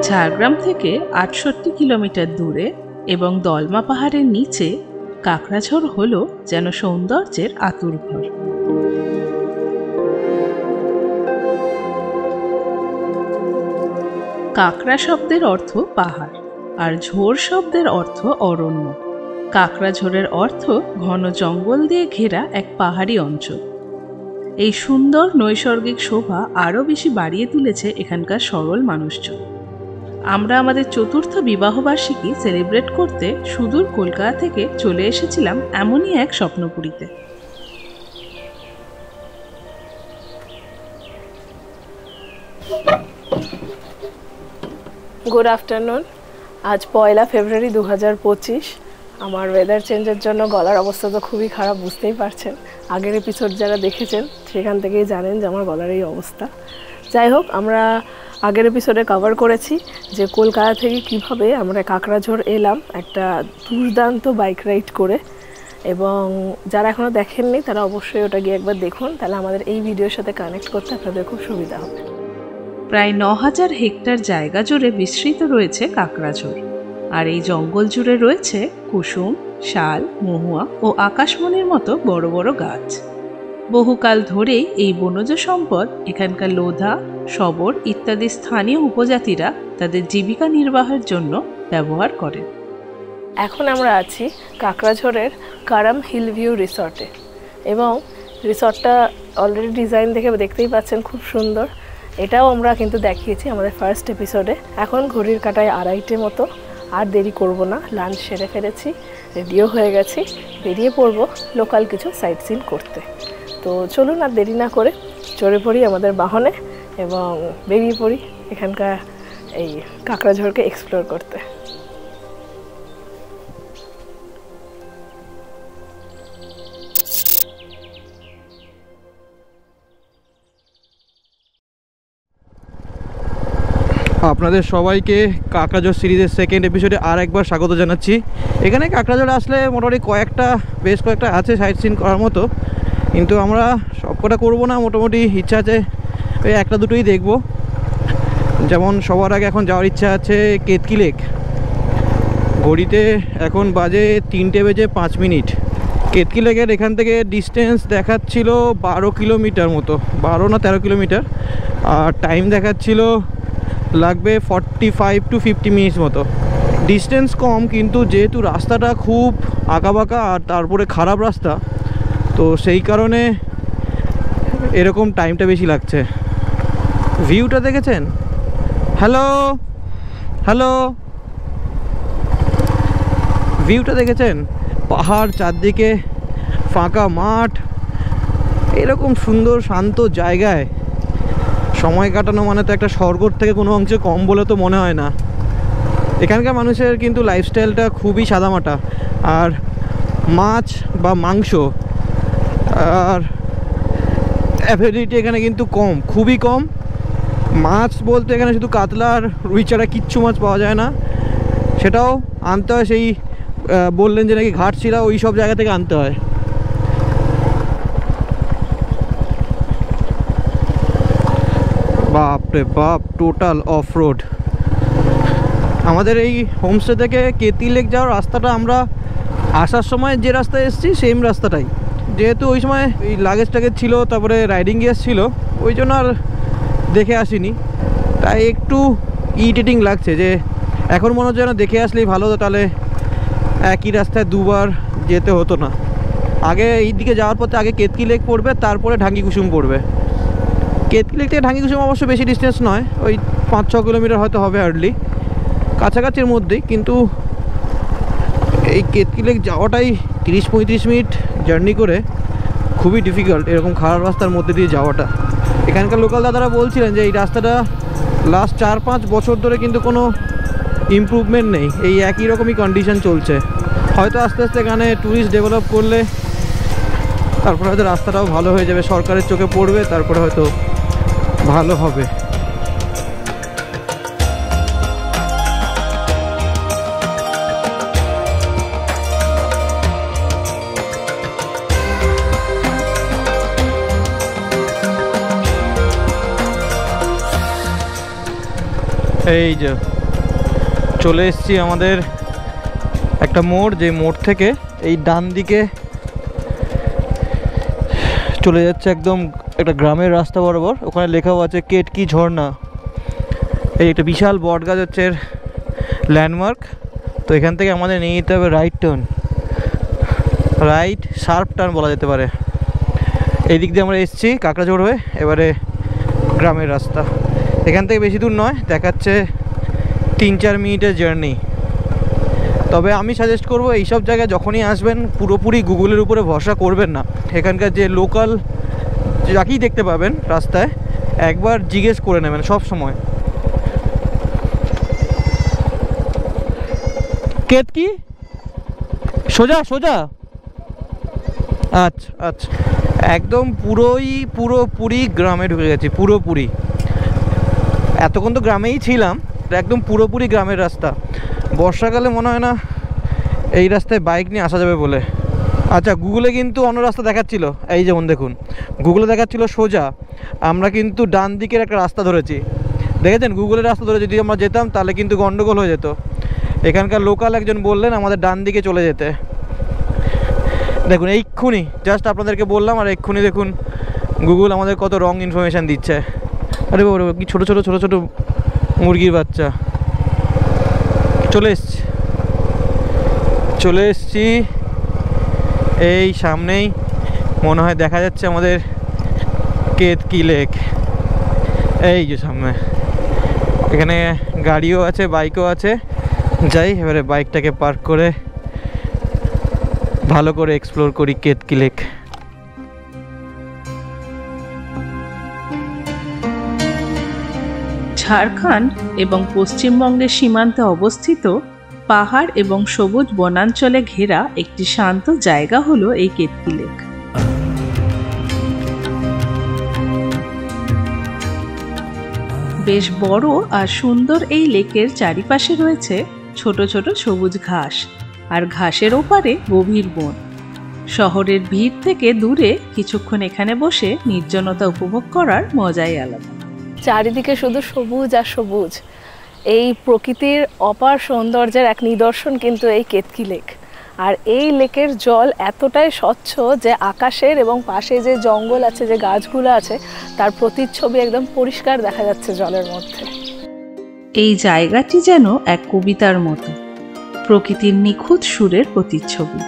ঝাড়গ্রাম থেকে ৬৮ কিলোমিটার দূরে এবং দলমা পাহাড়ের নিচে কাকড়াঝোড় হলো যেন সৌন্দর্যের আতুরঘর। কাকড়া শব্দের অর্থ পাহাড় আর ঝোড় শব্দের অর্থ অরণ্য। কাকড়াঝোড়ের অর্থ ঘন জঙ্গল দিয়ে ঘেরা এক পাহাড়ি অঞ্চল। এই সুন্দর নৈসর্গিক শোভা আরও বেশি বাড়িয়ে তুলেছে এখানকার সরল মানুষজন। আমরা আমাদের চতুর্থ বিবাহবার্ষিকী সেলিব্রেট করতে সুদূর কলকাতা থেকে চলে এসেছিলাম এমনই এক স্বপ্নপুরীতে। Good afternoon. আজ 1 ফেব্রুয়ারি 2025। আমার ওয়েদার চেঞ্জের জন্য গলার অবস্থা তো খুবই খারাপ, বুঝতেই পারছেন। আগের এপিসোড যারা দেখেছেন সেখান থেকেই জানেন যে আমার গলার এই অবস্থা। যাই হোক, আমরা আগের এপিসোডে কভার করেছি যে কলকাতা থেকে কিভাবে আমরা কাকড়াঝোড় এলাম একটা দুর্দান্ত বাইক রাইড করে, এবং যারা এখনও দেখেননি তারা অবশ্যই ওটা গিয়ে একবার দেখুন, তাহলে আমাদের এই ভিডিওর সাথে কানেক্ট করতে আপনাদের খুব সুবিধা হবে। প্রায় ৯,০০০ হেক্টর জায়গা জুড়ে বিস্তৃত রয়েছে কাকড়াঝোড়, আর এই জঙ্গল জুড়ে রয়েছে কুসুম, শাল, মহুয়া ও আকাশমণির মতো বড় বড় গাছ। বহুকাল ধরেই এই বনজ সম্পদ এখানকার লোধা, শবর ইত্যাদি স্থানীয় উপজাতিরা তাদের জীবিকা নির্বাহের জন্য ব্যবহার করেন। এখন আমরা আছি কাকড়াঝোড়ের কারাম হিল ভিউ রিসর্টে, এবং রিসর্টটা অলরেডি ডিজাইন দেখে দেখতেই পাচ্ছেন খুব সুন্দর। এটাও আমরা কিন্তু দেখিয়েছি আমাদের ফার্স্ট এপিসোডে। এখন ঘড়ির কাঁটায় 2:30 মতো, আর দেরি করব না, লাঞ্চ সেরে ফেলেছি, রেডিও হয়ে গেছি, বেরিয়ে পড়ব লোকাল কিছু সাইট সিন করতে। তো চলুন আর দেরি না করে চড়ে পড়ি আমাদের বাহনে এবং বেরিয়ে পড়ি এখানকার এই কাকড়াঝোড়কে এক্সপ্লোর করতে। আপনাদের সবাইকে কাকড়াঝোড় সিরিজের সেকেন্ড এপিসোডে আর একবার স্বাগত জানাচ্ছি। এখানে কাকড়াঝোড় আসলে মোটামুটি বেশ কয়েকটা আছে সাইট সিন করার মতো, কিন্তু আমরা সবকটা করবো না, মোটামুটি ইচ্ছা আছে ওই একটা দুটোই দেখব। যেমন সবার আগে এখন যাওয়ার ইচ্ছা আছে কেতকি লেক। ঘড়িতে এখন বাজে 3:05। কেতকি লেকের এখান থেকে ডিস্টেন্স দেখাচ্ছিল 12 কিলোমিটার মতো, 12 না 13 কিলোমিটার, আর টাইম দেখাচ্ছিল লাগবে 45 to 50 মিনিটস মতো। ডিস্টেন্স কম, কিন্তু যেহেতু রাস্তাটা খুব আঁকাবাঁকা আর তারপরে খারাপ রাস্তা, তো সেই কারণে এরকম টাইমটা বেশি লাগছে। ভিউটা দেখেছেন? হ্যালো হ্যালো, ভিউটা দেখেছেন? পাহাড়, চারদিকে ফাঁকা মাঠ, এরকম সুন্দর শান্ত জায়গায় সময় কাটানো মানে তো একটা স্বর্গর থেকে কোনো অংশে কম বলে তো মনে হয় না। এখানকার মানুষের কিন্তু লাইফস্টাইলটা খুবই সাদামাটা, আর মাছ বা মাংস আর অ্যাভেলিটি এখানে কিন্তু কম, খুবই কম। মাছ বলতে এখানে শুধু কাতলা আর রুই ছাড়া কিচ্ছু মাছ পাওয়া যায় না, সেটাও আনতে হয় সেই বললেন যে নাকি ঘাটশিলা, ওই সব জায়গা থেকে আনতে হয়। বাপরে বাপ, টোটাল অফ রোড। আমাদের এই হোমস্টে থেকে কেতকি লেক যাওয়ার রাস্তাটা আমরা আসার সময় যে রাস্তায় এসেছি সেম রাস্তাটাই, যেহেতু ওই সময় এই লাগেজ টাগেজ ছিল, তারপরে রাইডিং গিয়ার ছিল, ওই জন্য আর দেখে আসিনি। তাই একটু ইরিটেটিং লাগছে যে এখন মনে হচ্ছে যেন দেখে আসলেই ভালো হতো, তাহলে একই রাস্তায় দুবার যেতে হতো না। আগে এই দিকে যাওয়ার পথে আগে কেতকি লেক পড়বে, তারপরে ঢাঙ্গি কুসুম পড়বে। কেতকি লেক থেকে ঢাঙ্গি কুসুম অবশ্য বেশি ডিস্টেন্স নয়, ওই 5-6 কিলোমিটার হয়তো হবে হার্ডলি, কাছাকাছির মধ্যেই। কিন্তু এই কেতকি লেক যাওয়াটাই 30-35 মিনিট জার্নি করে খুবই ডিফিকাল্ট, এরকম খারাপ রাস্তার মধ্যে দিয়ে যাওয়াটা। এখানকার লোকাল দাদারা বলছিলেন যে এই রাস্তাটা লাস্ট 4-5 বছর ধরে কিন্তু কোনো ইমপ্রুভমেন্ট নেই, এই একই রকমই কন্ডিশন চলছে। হয়তো আস্তে আস্তে এখানে ট্যুরিস্ট ডেভেলপ করলে তারপরে হয়তো রাস্তাটাও ভালো হয়ে যাবে, সরকারের চোখে পড়বে, তারপরে হয়তো ভালো হবে। এই যে চলে এসেছি আমাদের একটা মোড়, যে মোড় থেকে এই ডান দিকে চলে যাচ্ছে একদম একটা গ্রামের রাস্তা বরাবর। ওখানে লেখাও আছে কেতকি ঝর্ণা। এই একটা বিশাল বট গাছ হচ্ছে এর ল্যান্ডমার্ক। তো এখান থেকে আমাদের নিয়ে নিতে হবে right turn, right sharp turn বলা যেতে পারে। এই দিক দিয়ে আমরা এসেছি কাকড়াঝোড় হয়ে, এবারে গ্রামের রাস্তা। এখান থেকে বেশি দূর নয়, দেখাচ্ছে 3-4 মিনিটের জার্নি। তবে আমি সাজেস্ট করব এইসব জায়গায় যখনই আসবেন পুরোপুরি গুগলের উপরে ভরসা করবেন না। এখানকার যে লোকাল যাকেই দেখতে পাবেন রাস্তায় একবার জিজ্ঞেস করে নেবেন সব সময়। কেতকি সোজা সোজা, আচ্ছা আচ্ছা, একদম পুরোপুরি গ্রামে ঢুকে গেছি, পুরোপুরি। এতক্ষণ তো গ্রামেই ছিলাম, একদম পুরোপুরি গ্রামের রাস্তা। বর্ষাকালে মনে হয় না এই রাস্তায় বাইক নিয়ে আসা যাবে বলে। আচ্ছা, গুগলে কিন্তু অন্য রাস্তা দেখাচ্ছিল, এই যেমন দেখুন গুগলে দেখাচ্ছিল সোজা, আমরা কিন্তু ডান দিকের একটা রাস্তা ধরেছি। দেখেছেন, গুগলের রাস্তা ধরে যদি আমরা যেতাম তাহলে কিন্তু গন্ডগোল হয়ে যেত। এখানকার লোকাল একজন বললেন আমাদের ডান দিকে চলে যেতে। দেখুন এইক্ষুনি জাস্ট আপনাদেরকে বললাম, আর এক্ষুনি দেখুন গুগল আমাদের কত রং ইনফরমেশান দিচ্ছে। আরে বাবা, কি ছোটো ছোটো ছোটো ছোটো মুরগির বাচ্চা। চলে এসছি এই সামনেই মনে হয় দেখা যাচ্ছে আমাদের কেতকি লেক। এই যে সামনে, এখানে গাড়িও আছে, বাইকও আছে। যাই এবারে বাইকটাকে পার্ক করে ভালো করে এক্সপ্লোর করি কেতকি লেক। ঝাড়খণ্ড এবং পশ্চিমবঙ্গের সীমান্তে অবস্থিত পাহাড় এবং সবুজ বনাঞ্চলে ঘেরা একটি শান্ত জায়গা হলো এই কেতকি লেক। বেশ বড় আর সুন্দর এই লেকের চারিপাশে রয়েছে ছোট ছোট সবুজ ঘাস, আর ঘাসের ওপারে গভীর বন। শহরের ভিড় থেকে দূরে কিছুক্ষণ এখানে বসে নির্জনতা উপভোগ করার মজাই আলাদা। চারিদিকে শুধু সবুজ আর সবুজ। এই প্রকৃতির অপার সৌন্দর্যের এক নিদর্শন কিন্তু এই কেতকি লেক। আর এই লেকের জল এতটাই স্বচ্ছ যে আকাশের এবং পাশে যে জঙ্গল আছে, যে গাছগুলো আছে, তার প্রতিচ্ছবি একদম পরিষ্কার দেখা যাচ্ছে জলের মধ্যে। এই জায়গাটি যেন এক কবিতার মতো, প্রকৃতির নিখুঁত সুরের প্রতিচ্ছবি।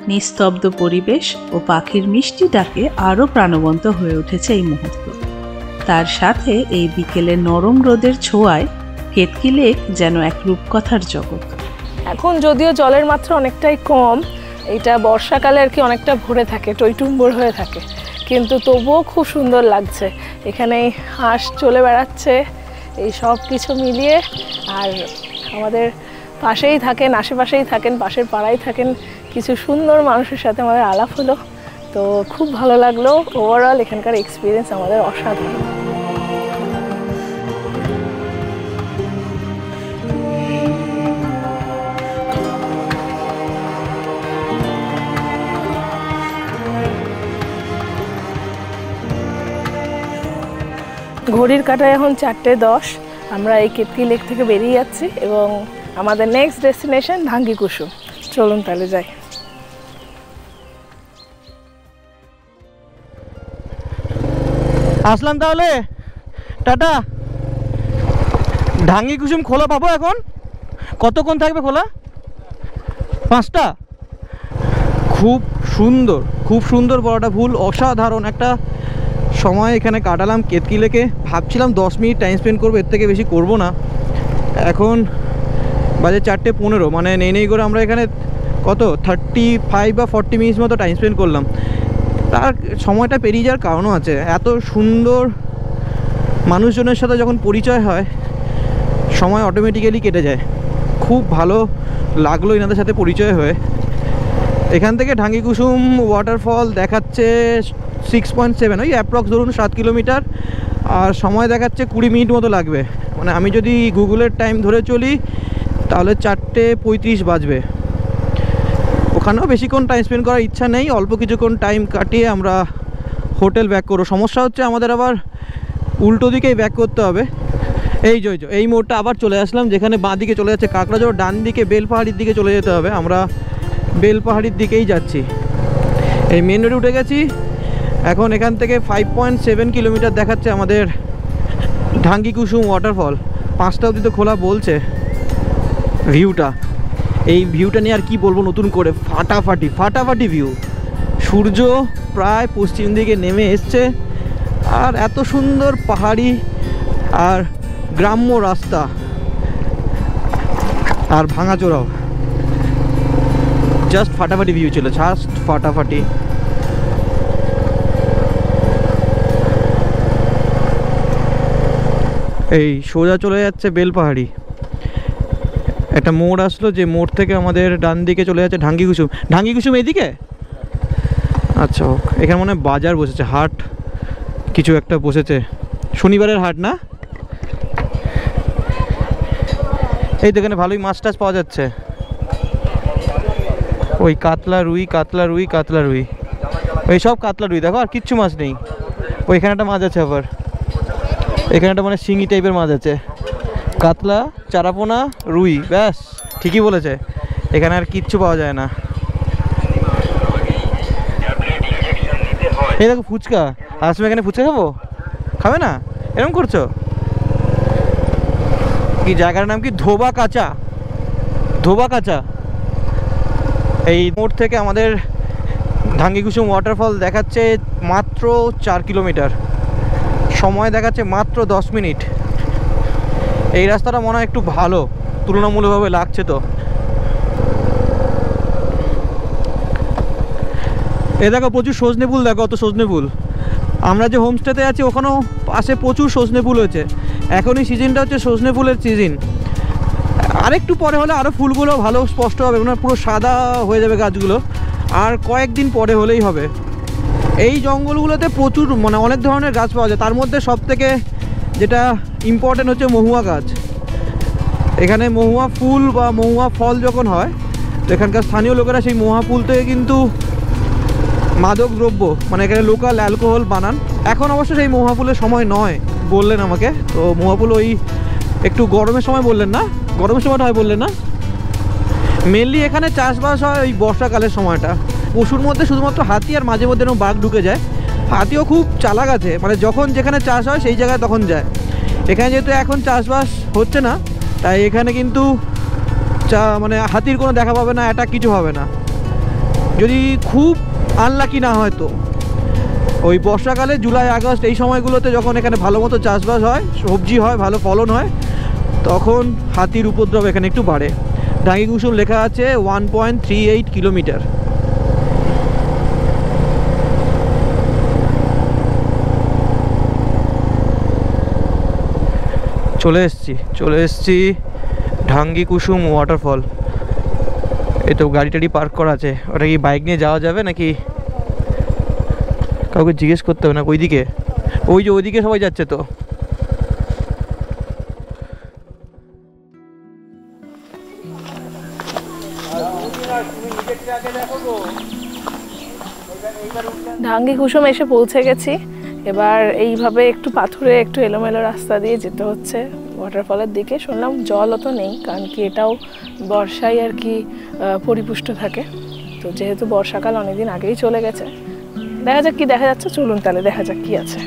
নিস্তব্ধ পরিবেশ ও পাখির মিষ্টি ডাকে আরও প্রাণবন্ত হয়ে উঠেছে এই মুহূর্ত। তার সাথে এই বিকেলের নরম রোদের ছোঁয়ায় কেতকি লেক যেন এক রূপকথার জগৎ। এখন যদিও জলের মাত্রা অনেকটাই কম, এটা বর্ষাকালে আর কি অনেকটা ভরে থাকে, টইটুম্বর হয়ে থাকে, কিন্তু তবুও খুব সুন্দর লাগছে। এখানে হাঁস চলে বেড়াচ্ছে, এই সব কিছু মিলিয়ে। আর আমাদের পাশেই থাকেন, আশেপাশেই থাকেন, পাশের পাড়ায় থাকেন কিছু সুন্দর মানুষের সাথে আমাদের আলাপ হলো। তো খুব ভালো লাগলো। ওভারঅল এখানকার এক্সপিরিয়েন্স আমাদের অসাধারণ। ঘড়ির কাঁটায় এখন 4:10। আমরা এই কেতকি লেক থেকে বেরিয়ে যাচ্ছি এবং আমাদের নেক্সট ডেস্টিনেশন ধাঙ্গি কুসুম। চলুন তাহলে যাই। আসলাম তাহলে, টাটা। ধাঙ্গি কুসুম খোলা পাবো এখন? কতক্ষণ থাকবে খোলা? 5টা? খুব সুন্দর বলাটা ভুল, অসাধারণ একটা সময় এখানে কাটালাম কেতকি লেকে। ভাবছিলাম 10 মিনিট টাইম স্পেন্ড করবো, এর থেকে বেশি করব না। এখন বাজে 4:15, মানে নেই করে আমরা এখানে কত 35 বা 40 মিনিটস মতো টাইম স্পেন্ড করলাম। তার সময়টা পেরিয়ে যাওয়ার কারণও আছে। এত সুন্দর মানুষজনের সাথে যখন পরিচয় হয় সময় অটোমেটিক্যালি কেটে যায়। খুব ভালো লাগলো এনাদের সাথে পরিচয় হয়ে। এখান থেকে ধাঙ্গি কুসুম ওয়াটারফল দেখাচ্ছে 6.7, ওই অ্যাপ্রক্স ধরুন 7 কিলোমিটার, আর সময় দেখাচ্ছে 20 মিনিট মতো লাগবে। মানে আমি যদি গুগলের টাইম ধরে চলি তাহলে 4:35 বাজবে। ওখানেও বেশিক্ষণ টাইম স্পেন্ড করার ইচ্ছা নেই, অল্প কিছুক্ষণ টাইম কাটিয়ে আমরা হোটেল ব্যাক করবো। সমস্যা হচ্ছে আমাদের আবার উল্টো দিকেই ব্যাক করতে হবে। এই মোড়টা আবার চলে আসলাম, যেখানে বাঁ দিকে চলে যাচ্ছে কাকড়াঝোড়, ডান দিকে বেলপাহাড়ির দিকে চলে যেতে হবে। আমরা বেলপাহাড়ির দিকেই যাচ্ছি। এই মেন রোডে উঠে গেছি। এখন এখান থেকে 5.7 কিলোমিটার দেখাচ্ছে আমাদের ঢাঙ্গি কুসুম ওয়াটারফল। 5টা অবধি তো খোলা বলছে। ভিউটা, এই ভিউটা নিয়ে আর কি বলবো নতুন করে, ফাটাফাটি ভিউ। সূর্য প্রায় পশ্চিম দিকে নেমে এসছে, আর এত সুন্দর পাহাড়ি আর গ্রাম্য রাস্তা আর ভাঙাচোরাও, জাস্ট ফাটাফাটি ভিউ ছিল, জাস্ট ফাটাফাটি। এই সোজা চলে যাচ্ছে বেলপাহাড়ি। একটা মোড় আসলো, যে মোড় থেকে আমাদের ডান দিকে চলে যাচ্ছে ঢাঙ্গি কুসুম এইদিকে। আচ্ছা, এখানে মনে হয় বাজার বসেছে, হাট কিছু একটা বসেছে, শনিবারের হাট না? এই তো এখানে ভালোই মাছ টাছ পাওয়া যাচ্ছে, ওই কাতলা রুই ওই সব কাতলা রুই, দেখো আর কিচ্ছু মাছ নেই। ওইখানে একটা মাছ আছে, আবার এখানে একটা মানে শিঙি টাইপের মাছ আছে, কাতলা, চারাপোনা, রুই, ব্যাস ঠিকই বলেছে। এখানে আর কিচ্ছু পাওয়া যায় না। এই দেখো ফুচকা, আসবে এখানে ফুচকা খাবো, খাবে না? এরকম করছো কি? জায়গার নাম কি? ধোবা কাঁচা। এই মোড় থেকে আমাদের ঢাঙ্গি কুসুম ওয়াটারফল দেখাচ্ছে মাত্র 4 কিলোমিটার, সময় দেখাচ্ছে মাত্র 10 মিনিট। এই রাস্তাটা মনে হয় একটু ভালো তুলনামূলকভাবে লাগছে। তো এ দেখো প্রচুর সজনে ফুল, দেখো অত সজনে ফুল। আমরা যে হোমস্টেতে আছি ওখানেও পাশে প্রচুর সজনে ফুল হয়েছে। এখনই সিজনটা হচ্ছে সজনে ফুলের সিজন। আরেকটু পরে হলে আরও ফুলগুলো ভালো স্পষ্ট হবে, মানে পুরো সাদা হয়ে যাবে গাছগুলো, আর কয়েকদিন পরে হলেই হবে। এই জঙ্গলগুলোতে প্রচুর মানে অনেক ধরনের গাছ পাওয়া যায়, তার মধ্যে সবথেকে যেটা ইম্পর্টেন্ট হচ্ছে মহুয়া গাছ। এখানে মহুয়া ফুল বা মহুয়া ফল যখন হয়, তো এখানকার স্থানীয় লোকেরা সেই মহুয়া ফুল থেকে কিন্তু মাদক দ্রব্য, মানে এখানে লোকাল অ্যালকোহল বানান। এখন অবশ্য সেই মহুয়া ফুলের সময় নয় বললেন আমাকে, তো মহুয়া ফুল ওই একটু গরমের সময় বললেন না, গরমের সময়টা হয় বললেন না। মেনলি এখানে চাষবাস হয় ওই বর্ষাকালের সময়টা। পশুর মধ্যে শুধুমাত্র হাতি আর মাঝে মধ্যে এরকম বাঘ ঢুকে যায়। হাতিও খুব চালাক আছে, মানে যখন যেখানে চাষ হয় সেই জায়গায় তখন যায়। এখানে যেহেতু এখন চাষবাস হচ্ছে না, তাই এখানে কিন্তু মানে হাতির কোনো দেখা পাবে না, অ্যাটাক কিছু হবে না, যদি খুব আনলাকি না হয়। তো ওই বর্ষাকালে জুলাই আগস্ট এই সময়গুলোতে যখন এখানে ভালো মতো চাষবাস হয়, সবজি হয়, ভালো ফলন হয়, তখন হাতির উপদ্রব এখানে একটু বাড়ে। ঢাঙ্গি কুসুম লেখা আছে 1.38 কিলোমিটার। চলে এসছি ঢাঙ্গি কুসুম ওয়াটারফল। এই তো গাড়ি টাড়ি পার্ক করা আছে। ওটা কি বাইক নিয়ে যাওয়া যাবে নাকি কাউকে জিজ্ঞেস করতে হবে? না ওইদিকে, ওই যে ওইদিকে সবাই যাচ্ছে। তো ঢাঙ্গি কুসুম এসে পৌঁছে গেছি। এবার এইভাবে একটু পাথুরে একটু এলোমেলো রাস্তা দিয়ে যেতে হচ্ছে ওয়াটারফলের দিকে। শুনলাম জল অত নেই, কারণ কি এটাও বর্ষায় আর কি পরিপুষ্ট থাকে। তো যেহেতু বর্ষাকাল অনেকদিন আগেই চলে গেছে, দেখা যাক কি দেখা যাচ্ছে। চলুন তাহলে দেখা যাক কি আছে।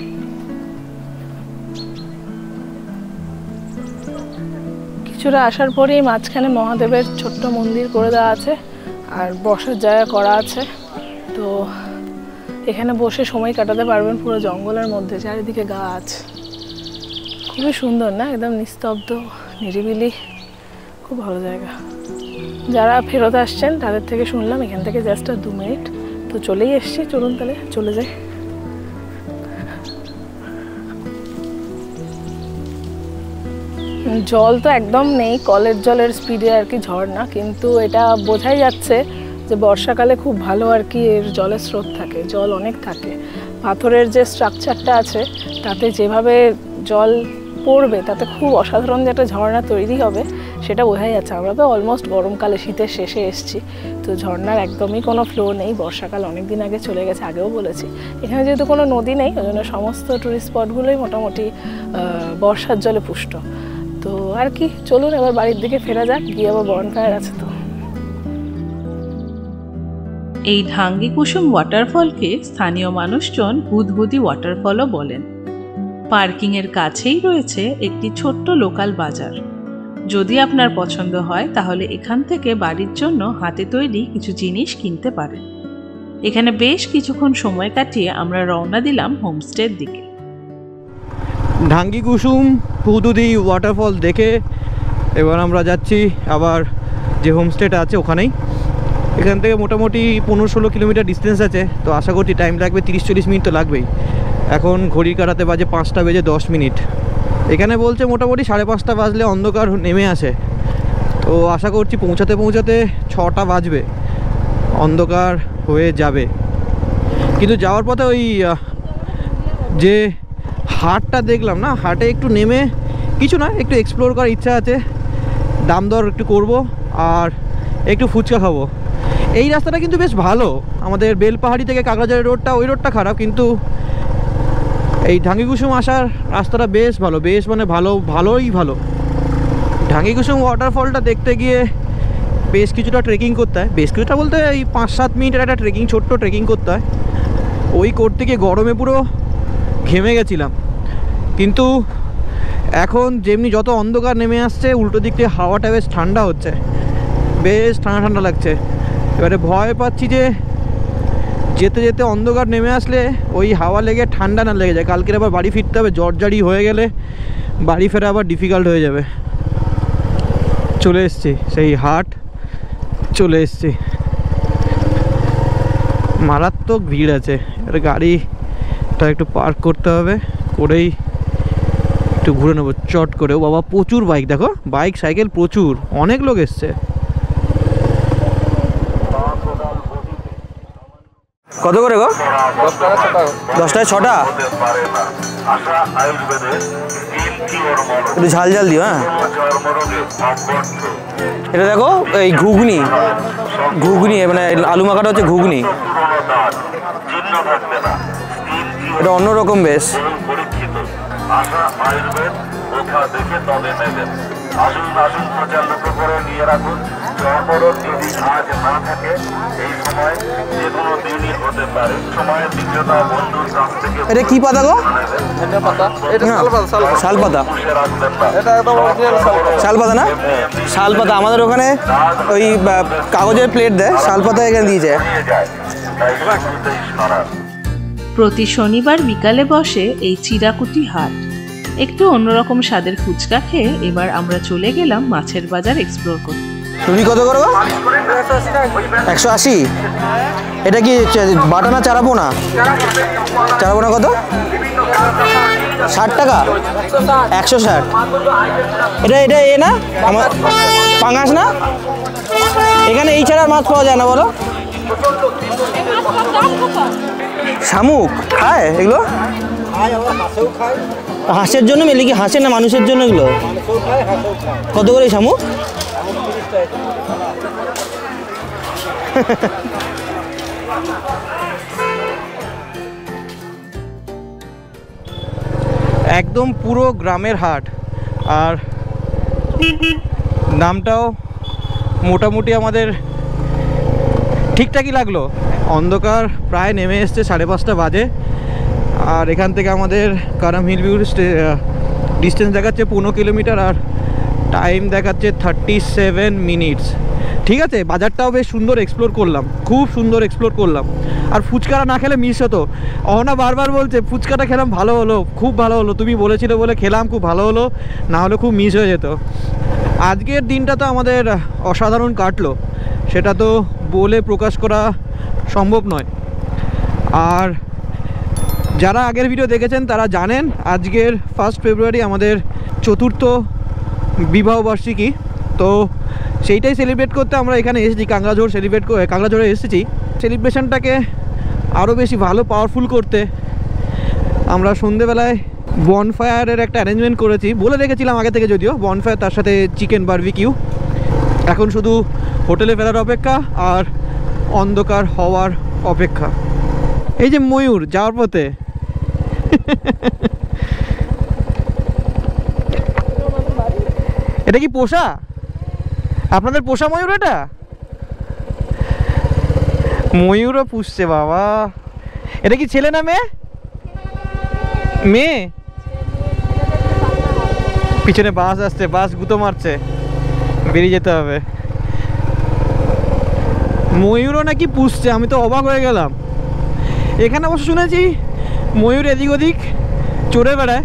কিছুটা আসার পরেই মাঝখানে মহাদেবের ছোট্ট মন্দির করে দেওয়া আছে, আর বসার জায়গা করা আছে। তো এখানে বসে সময় কাটাতে পারবেন পুরো জঙ্গলের মধ্যে, চারিদিকে গাছ, খুবই সুন্দর না? একদম নিস্তব্ধ, নিরিবিলি, খুব ভালো জায়গা। যারা ফেরত আসছেন তাদের থেকে শুনলাম এখান থেকে জাস্ট 2 মিনিট। তো চলেই এসছি, চলুন তাহলে চলে যাই। জল তো একদম নেই, কলের জলের স্পিডে আর কি ঝর্ণা, কিন্তু এটা বোঝাই যাচ্ছে যে বর্ষাকালে খুব ভালো আর কি এর জলের স্রোত থাকে, জল অনেক থাকে। পাথরের যে স্ট্রাকচারটা আছে তাতে যেভাবে জল পড়বে তাতে খুব অসাধারণ যে একটা ঝর্ণা তৈরি হবে সেটা বোঝাই যাচ্ছে। আমরা তো অলমোস্ট গরমকালে শীতের শেষে এসেছি, তো ঝর্ণার একদমই কোনো ফ্লো নেই। বর্ষাকাল অনেক দিন আগে চলে গেছে, আগেও বলেছি। এখানে যেহেতু কোনো নদী নেই, ওই জন্য সমস্ত টুরিস্ট স্পটগুলোই মোটামুটি বর্ষার জলে পুষ্ট। তো আর কি, চলুন এবার বাড়ির দিকে ফেরা যাক, গিয়ে আবার বনফায়ার আছে তো। এই ঢাঙ্গি কুসুম ওয়াটারফলকে স্থানীয় মানুষজন বুদবুদি ওয়াটারফলও বলেন। পার্কিংয়ের কাছেই রয়েছে একটি ছোট্ট লোকাল বাজার। যদি আপনার পছন্দ হয় তাহলে এখান থেকে বাড়ির জন্য হাতে তৈরি কিছু জিনিস কিনতে পারেন। এখানে বেশ কিছুক্ষণ সময় কাটিয়ে আমরা রওনা দিলাম হোমস্টের দিকে। ঢাঙ্গি কুসুম বুদবুদি ওয়াটারফল দেখে এবার আমরা যাচ্ছি আবার যে হোমস্টেটা আছে ওখানেই। এখান থেকে মোটামুটি 15-16 কিলোমিটার ডিস্টেন্স আছে, তো আশা করছি টাইম লাগবে 30-40 মিনিট তো লাগবেই। এখন ঘড়ির কাঁটাতে বাজে 5:10 এখানে বলছে মোটামুটি 5:30 বাজলে অন্ধকার নেমে আসে, তো আশা করছি পৌঁছাতে 6টা বাজবে, অন্ধকার হয়ে যাবে। কিন্তু যাওয়ার পথে ওই যে হাটটা দেখলাম না, হাটে একটু নেমে কিছু না একটু এক্সপ্লোর করার ইচ্ছা আছে, দাম দর একটু করব আর একটু ফুচকা খাবো। এই রাস্তাটা কিন্তু বেশ ভালো, আমাদের বেলপাহাড়ি থেকে কাকড়াঝড়ের রোডটা, ওই রোডটা খারাপ, কিন্তু এই ঢাঙ্গি কুসুম আসার রাস্তাটা বেশ ভালো, বেশ মানে ভালোই ভালো। ঢাঙ্গি কুসুম ওয়াটারফলটা দেখতে গিয়ে বেশ কিছুটা ট্রেকিং করতে হয়, বেশ কিছুটা বলতে এই 5-7 মিনিটের একটা ট্রেকিং, ছোট্ট ট্রেকিং করতে হয়। ওই করতে গিয়ে গরমে পুরো ঘেমে গেছিলাম, কিন্তু এখন যেমনি যত অন্ধকার নেমে আসছে উল্টো দিক থেকে হাওয়াটা বেশ ঠান্ডা হচ্ছে, বেশ ঠান্ডা ঠান্ডা লাগছে। এবারে ভয় পাচ্ছি যে যেতে যেতে অন্ধকার নেমে আসলে ওই হাওয়া লেগে ঠান্ডা না লেগে যায়, কালকের আবার বাড়ি ফিরতে হবে, জ্বরজারি হয়ে গেলে বাড়ি ফেরা আবার ডিফিকাল্ট হয়ে যাবে। চলে এসছি সেই হাট, চলে এসছি, মারাত্মক ভিড় আছে। এবার গাড়িটা একটু পার্ক করতে হবে, করেই একটু ঘুরে নেবো চট করে। ও বাবা প্রচুর বাইক, দেখো বাইক সাইকেল প্রচুর, অনেক লোক এসছে। কত করে গো? 10টায় 6টা। একটু ঝাল ঝাল দিও। হ্যাঁ, এটা দেখো এই ঘুগনি, মানে আলু মাখাটা হচ্ছে ঘুগনি, এটা অন্যরকম বেশ। এটা কি পাতা গো? শাল পাতা, শাল পাতা না? শাল পাতা আমাদের ওখানে ওই কাগজের প্লেট দেয়, শাল পাতা এখানে দিয়ে যায়। প্রতি শনিবার বিকালে বসে এই চিরাকুটি হাট। একটু অন্যরকম স্বাদের ফুচকা খেয়ে এবার আমরা চলে গেলাম মাছের বাজার এক্সপ্লোর করতে। তুমি কত করো? 180। এটা কি বাটা না চারাপো না? চারাপো না কত? 60 টাকা। 160। এটা এ না আমার পাঙাশ না? এখানে এই ছাড়া মাছ পাওয়া যায় না বলো? শামুক খায় এগুলো? হাঁসের জন্য মেলে কি? হাঁসের না মানুষের জন্য এগুলো? কত করে শামুক? একদম পুরো গ্রামের হাট, আর দামটাও মোটামুটি আমাদের ঠিকঠাকই লাগলো। অন্ধকার প্রায় নেমে এসছে, 5:30 বাজে, আর এখান থেকে আমাদের কারাম হিল ভিউ ডিস্টেন্স দেখাচ্ছে 15 কিলোমিটার, আর টাইম দেখাচ্ছে 37 মিনিটস। ঠিক আছে, বাজারটাও বেশ সুন্দর এক্সপ্লোর করলাম, খুব সুন্দর এক্সপ্লোর করলাম। আর ফুচকাটা না খেলে মিস হতো। অহনা বারবার বলছে ফুচকাটা খেলাম, ভালো হলো, খুব ভালো হলো, তুমি বলেছিলে বলে খেলাম, খুব ভালো হলো, না হলে খুব মিস হয়ে যেত। আজকের দিনটা তো আমাদের অসাধারণ কাটলো, সেটা তো বলে প্রকাশ করা সম্ভব নয়। আর যারা আগের ভিডিও দেখেছেন তারা জানেন আজকের 1 ফেব্রুয়ারি আমাদের 4র্থ বিবাহবার্ষিকী। তো সেইটাই সেলিব্রেট করতে আমরা এখানে এসেছি, কাকড়াঝড়ে এসেছি। সেলিব্রেশনটাকে আরও বেশি ভালো পাওয়ারফুল করতে আমরা সন্ধেবেলায় বনফায়ারের একটা অ্যারেঞ্জমেন্ট করেছি, বলে রেখেছিলাম আগে থেকে যদিও, বনফায়ার তার সাথে চিকেন বারবিকিউ। এখন শুধু হোটেলে ফেরার অপেক্ষা আর অন্ধকার হওয়ার অপেক্ষা। এই যে ময়ূর যাওয়ার পথে, এটা কি পোষা? আপনাদের পোষা ময়ূর এটা? ময়ূরও পুষছে বাবা। এটা কি ছেলে না মেয়ে? মেয়ে। পিছনে বাস আসছে, বাস গুঁতো মারছে, বেরিয়ে যেতে হবে। ময়ূরও নাকি পুষছে, আমি তো অবাক হয়ে গেলাম। এখানে অবশ্য শুনেছি ময়ূর এদিক ওদিক চড়ে বেড়ায়।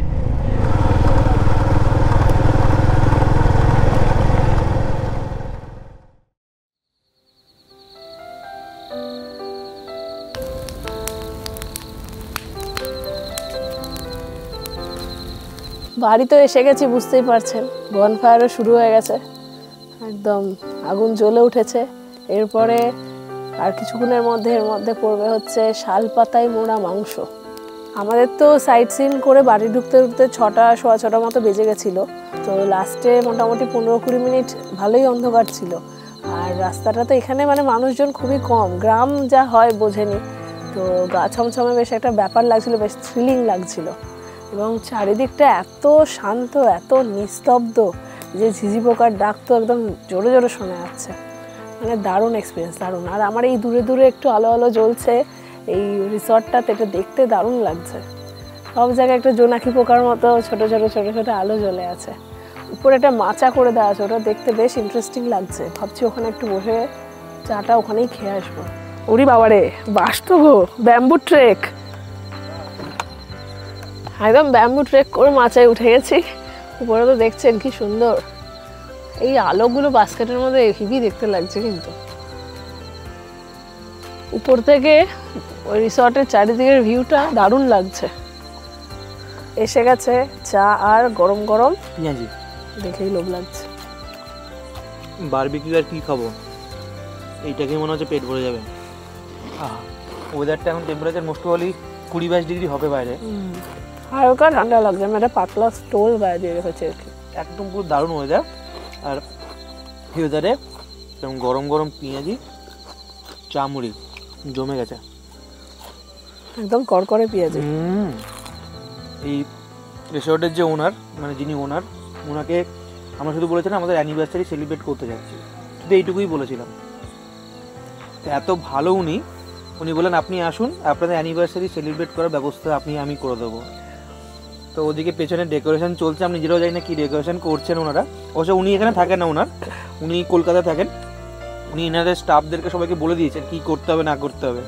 বাড়ি তো এসে গেছি, বুঝতেই পারছেন। বনফায়ারও শুরু হয়ে গেছে, একদম আগুন জ্বলে উঠেছে। এরপরে আর কিছুক্ষণের মধ্যে এর মধ্যে পড়বে হচ্ছে শাল পাতায় মোড়া মাংস। আমাদের তো সাইট সিন করে বাড়ি ঢুকতে ঢুকতে 6টা সোয়া 6টা মতো বেজে গেছিলো। তো লাস্টে মোটামুটি 15-20 মিনিট ভালোই অন্ধকার ছিল। আর রাস্তাটা তো এখানে মানে মানুষজন খুবই কম, গ্রাম যা হয় বোঝেনি। তো গা ছমছমে বেশ একটা ব্যাপার লাগছিল, বেশ থ্রিলিং লাগছিল। এবং চারিদিকটা এত শান্ত, এত নিস্তব্ধ যে ঝিঝি পোকার ডাক তো একদম জোরে জোরে শোনা যাচ্ছে। মানে দারুণ এক্সপিরিয়েন্স, দারুণ। আর আমার এই দূরে দূরে একটু আলো আলো জ্বলছে এই রিসর্টটাতে, এটা দেখতে দারুণ লাগছে। সব জায়গায় একটা জোনাকি পোকার মতো ছোট ছোট ছোট ছোট আলো জ্বলে আছে। উপরে একটা মাচা করে দেওয়া আছে, ওটা দেখতে বেশ ইন্টারেস্টিং লাগছে। ভাবছি ওখানে একটু বসে চাটা ওখানেই খেয়ে আসবো। ওরে বাবারে, বাস তো গো, ব্যাম্বু ট্রেক, একদম ব্যাম্বু ট্রেক করে মাচায় উঠে গেছি। উপরে তো দেখছেন কি সুন্দর, এই আলোগুলো বাস্কেটের মধ্যে হেভি দেখতে লাগছে। কিন্তু উপর থেকে ওই রিসর্টের চারিদিকের ভিউটা দারুণ লাগছে। এসে গেছে চা আর গরম গরম পেঁয়াজি, দেখেই লোভ লাগছে। বারবিকিউ আর কি খাবো, এইটাকে মনে হচ্ছে পেট ভরে যাবে। ওয়েদারটা এখন টেম্পারেচার মোস্ট প্রবাবলি 20-22 ডিগ্রি হবে বাইরে। হালকা ঠান্ডা লাগছে, আমি একটা পাতলা স্টোল গায়ে দিয়ে রেখেছি আর কি। একদম পুরো দারুণ ওয়েদার। আর এই ওয়েদারে এরকম গরম গরম পেঁয়াজি, চা মুড়ি জমে গেছে, একদম কড়কড়ে পেঁয়াজি। এই রিসর্টের যে ওনার, মানে যিনি ওনার, ওনাকে আমরা শুধু বলেছিলাম আমাদের অ্যানিভার্সারি সেলিব্রেট করতে যাচ্ছি, শুধু এইটুকুই বলেছিলাম। এত ভালো উনি বলেন আপনি আসুন, আপনাদের অ্যানিভার্সারি সেলিব্রেট করার ব্যবস্থা আমি করে দেবো। তো ওদিকে পেছনে ডেকোরেশন চলছে, আমি নিজেরাও জানি না কী ডেকোরেশন করছেন ওনারা। অবশ্য উনি এখানে থাকেন না, উনি কলকাতায় থাকেন। উনি এনাদের স্টাফদেরকে সবাইকে বলে দিয়েছেন কী করতে হবে না করতে হবে।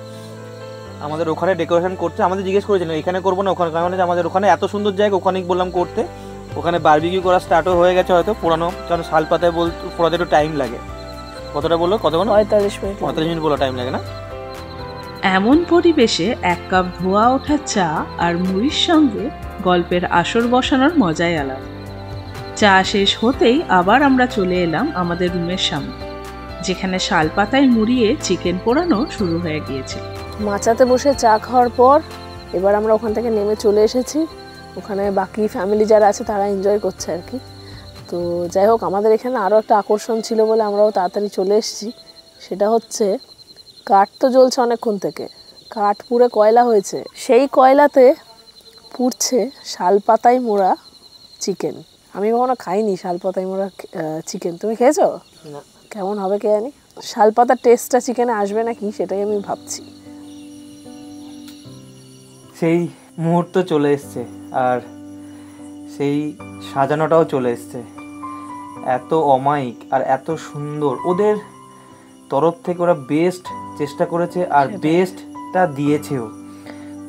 আমাদের ওখানে ডেকোরেশন করছে, আমাদের জিজ্ঞেস করেছিলেন এখানে করবো না ওখানে, কারণ আমাদের ওখানে এত সুন্দর জায়গা, ওখানেই বললাম করতে। ওখানে বারবিকিউ করা স্টার্টও হয়ে গেছে হয়তো পুরানো, কারণ শাল পাতায় পোড়াতে একটু টাইম লাগে। কতটা বললো, কতক্ষণ? 45 মিনিট বলো, টাইম লাগে না? এমন পরিবেশে 1 কাপ ধোয়া ওঠা চা আর মুড়ির সঙ্গে গল্পের আসর বসানোর মজাই আলাদা। চা শেষ হতেই আবার আমরা চলে এলাম আমাদের রুমের সামনে, যেখানে শাল পাতায় মুড়িয়ে চিকেন পোড়ানো শুরু হয়ে গিয়েছে। মাচাতে বসে চা খাওয়ার পর এবার আমরা ওখান থেকে নেমে চলে এসেছি। ওখানে বাকি ফ্যামিলি যারা আছে তারা এনজয় করছে আর কি। তো যাই হোক, আমাদের এখানে আরও একটা আকর্ষণ ছিল বলে আমরাও তাড়াতাড়ি চলে এসেছি। সেটা হচ্ছে কাঠ তো জ্বলছে অনেকক্ষণ থেকে, কাঠ পুড়ে কয়লা হয়েছে, সেই কয়লাতে পুড়ছে শাল পাতায় মোড়া চিকেন। আমি কখনো খাইনি শাল পাতায় মোড়া চিকেন, তুমি খেয়েছো? না। কেমন হবে কে জানি, শাল পাতার টেস্টটা চিকেনে আসবে নাকি সেটাই আমি ভাবছি। সেই মুহূর্ত চলে এসছে আর সেই সাজানোটাও চলে এসছে। এত অমায়িক আর এত সুন্দর, ওদের তরফ থেকে ওরা বেস্ট চেষ্টা করেছে আর বেস্টটা দিয়েছেও।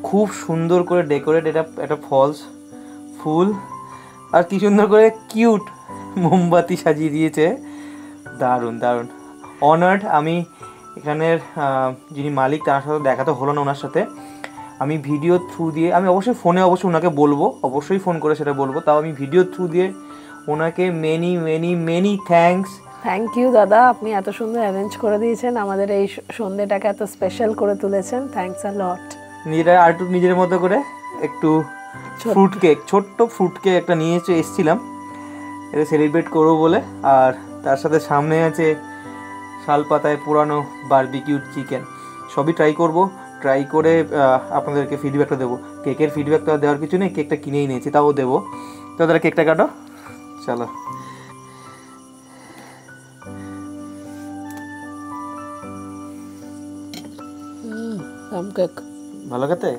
খুব সুন্দর করে ডেকোরেট, এটা একটা ফলস ফুল আর কি সুন্দর করে কিউট মোমবাতি সাজিয়ে দিয়েছে। দারুণ দারুণ, অনার্ড। আমি এখানের যিনি মালিক তার সাথে দেখা তো হলো না ওনার সাথে, আমি ভিডিও থ্রু দিয়ে, আমি অবশ্যই ফোনে ওনাকে বলবো, অবশ্যই ফোন করে সেটা বলবো, তাও আমি ভিডিও থ্রু দিয়ে ওনাকে many many many thank you দাদা, আপনি এত সুন্দর অ্যারেঞ্জ করে দিয়েছেন, আমাদের এই সন্ধ্যেটাকে এত স্পেশাল করে তুলেছেন। থ্যাঙ্কস আ লট। নিজেরা আর একটু নিজের মতো করে একটু ফ্রুট কেক, ছোট্ট ফ্রুট কেক একটা নিয়ে এসেছিলাম এটা সেলিব্রেট করবো বলে। আর তার সাথে সামনে আছে শাল পাতায় পোড়ানো বারবিকিউ চিকেন। সবই ট্রাই করে আপনাদেরকে ফিডব্যাকটা দেবো। কেকের ফিডব্যাকটা দেওয়ার কিছু নেই, কেকটা কিনেই নিয়েছি তাও দেবো। তো তারা কেকটা কাটো, চলো। প্লাম কেক ভালো খেতে।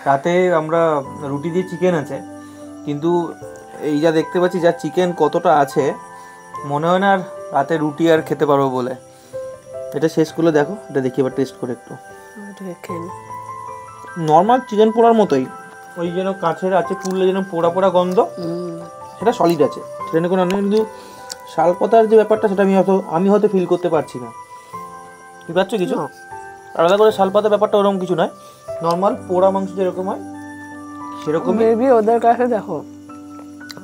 রাতে আমরা রুটি দিয়ে চিকেন আছে, কিন্তু এই যা দেখতে পাচ্ছি যা চিকেন কতটা আছে, মনে হয় না আর রাতে রুটি আর খেতে পারবো বলে। এটা শেষ করলে দেখো, এটা দেখি এবার টেস্ট করে একটু। নর্মাল চিকেন পোড়ার মতোই, ওই যেন কাছের আছে পুড়লে যেন পোড়া পোড়া গন্ধ, সেটা সলিড আছে, সেটা নিয়ে কোনো অন্য। কিন্তু শালপাতার যে ব্যাপারটা সেটা আমি হয়তো ফিল করতে পারছি না। কি পাচ্ছ কিছু আলাদা করে শালপাতার ব্যাপারটা ওরকম কিছু নয়, নর্মাল পোড়া মাংস যেরকম হয় সেরকম। মেবি ওদের কাছে দেখো,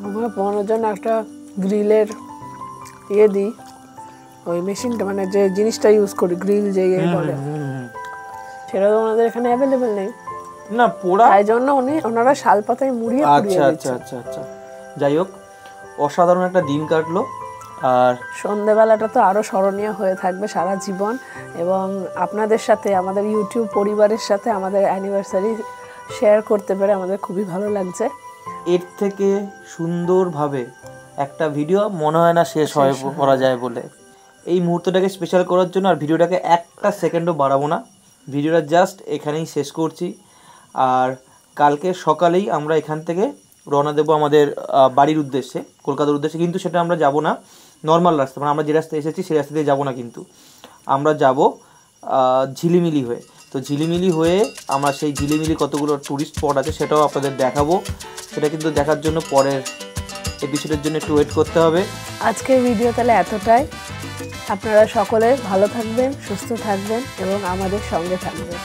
আমরা 15 জন একটা গ্রিলের দিই, ওই মেশিনটা মানে যে জিনিসটা ইউজ করি গ্রিল যে বলে, সেটা তো ওনাদের এখানে অ্যাভেলেবেল নেই না পোড়া, তাই জন্য ওনারা শালপাতায় মুড়িয়ে আচ্ছা আচ্ছা আচ্ছা আচ্ছা। যাই হোক, অসাধারণ একটা দিন কাটলো। আর সন্ধ্যেবেলাটা তো আরও স্মরণীয় হয়ে থাকবে সারা জীবন, এবং আপনাদের সাথে আমাদের ইউটিউব পরিবারের সাথে আমাদের অ্যানিভার্সারি শেয়ার করতে পেরে আমাদের খুবই ভালো লাগছে। এর থেকে সুন্দরভাবে একটা ভিডিও মনে হয় না শেষ করা যায় বলে। এই মুহূর্তটাকে স্পেশাল করার জন্য আর ভিডিওটাকে একটা সেকেন্ডও বাড়াবো না, ভিডিওটা জাস্ট এখানেই শেষ করছি। আর কালকে সকালেই আমরা এখান থেকে রওনা দেবো আমাদের বাড়ির উদ্দেশ্যে, কলকাতার উদ্দেশ্যে। কিন্তু সেটা আমরা যাব না নর্মাল রাস্তা, মানে আমরা যে রাস্তায় এসেছি সেই রাস্তা দিয়ে যাবো না, কিন্তু আমরা যাব ঝিলিমিলি হয়ে। তো ঝিলিমিলি হয়ে আমরা সেই ঝিলিমিলি কতগুলো টুরিস্ট স্পট আছে সেটাও আপনাদের দেখাবো। সেটা কিন্তু দেখার জন্য পরের এপিসোডের জন্য একটু ওয়েট করতে হবে। আজকের ভিডিও তাহলে এতটাই। আপনারা সকলে ভালো থাকবেন, সুস্থ থাকবেন এবং আমাদের সঙ্গে থাকবেন।